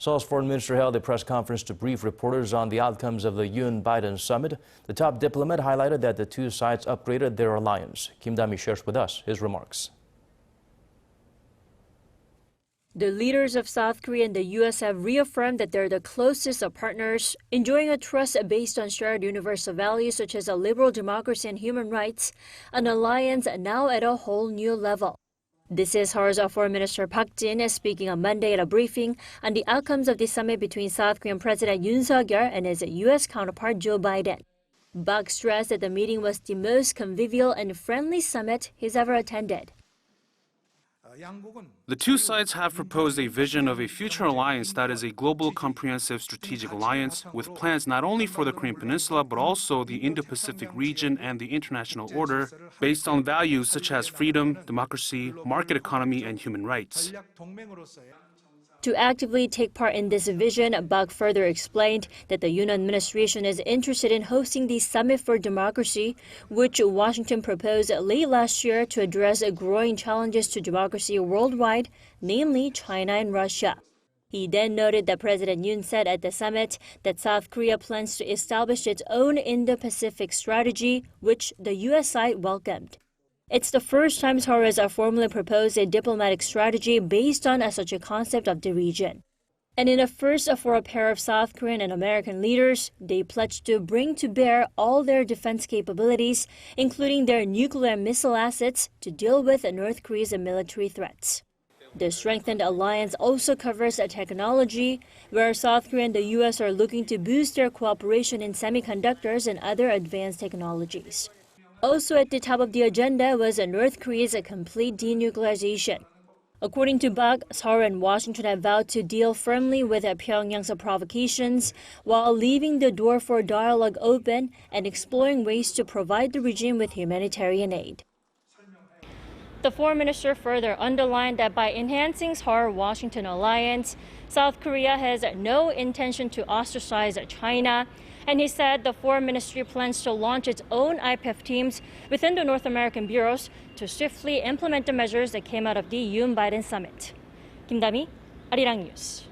Seoul's foreign minister held a press conference to brief reporters on the outcomes of the Yoon-Biden summit. The top diplomat highlighted that the two sides upgraded their alliance. Dami shares with us his remarks. The leaders of South Korea and the U.S. have reaffirmed that they're the closest of partners, enjoying a trust based on shared universal values such as a liberal democracy and human rights, an alliance now at a whole new level. This is Seoul's Foreign Minister Park Jin speaking on Monday at a briefing on the outcomes of the summit between South Korean President Yoon Suk-yeol and his U.S. counterpart Joe Biden. Park stressed that the meeting was the most convivial and friendly summit he's ever attended. The two sides have proposed a vision of a future alliance that is a global comprehensive strategic alliance with plans not only for the Korean Peninsula but also the Indo-Pacific region and the international order based on values such as freedom, democracy, market economy, and human rights. To actively take part in this vision, Park further explained that the Yoon administration is interested in hosting the Summit for Democracy, which Washington proposed late last year to address growing challenges to democracy worldwide, namely China and Russia. He then noted that President Yoon said at the summit that South Korea plans to establish its own Indo-Pacific strategy, which the U.S. side welcomed. It's the first time Seoul has formally proposed a diplomatic strategy based on such a concept of the region. And in a first for a pair of South Korean and American leaders, they pledged to bring to bear all their defense capabilities, including their nuclear missile assets, to deal with North Korea's military threats. The strengthened alliance also covers technology, where South Korea and the U.S. are looking to boost their cooperation in semiconductors and other advanced technologies. Also at the top of the agenda was North Korea's complete denuclearization. According to Park, Seoul and Washington have vowed to deal firmly with Pyongyang's provocations while leaving the door for dialogue open and exploring ways to provide the regime with humanitarian aid. The foreign minister further underlined that by enhancing Seoul-Washington alliance, South Korea has no intention to ostracize China. And he said the foreign ministry plans to launch its own IPEF teams within the North American bureaus to swiftly implement the measures that came out of the Yoon-Biden summit. Dami, Arirang News.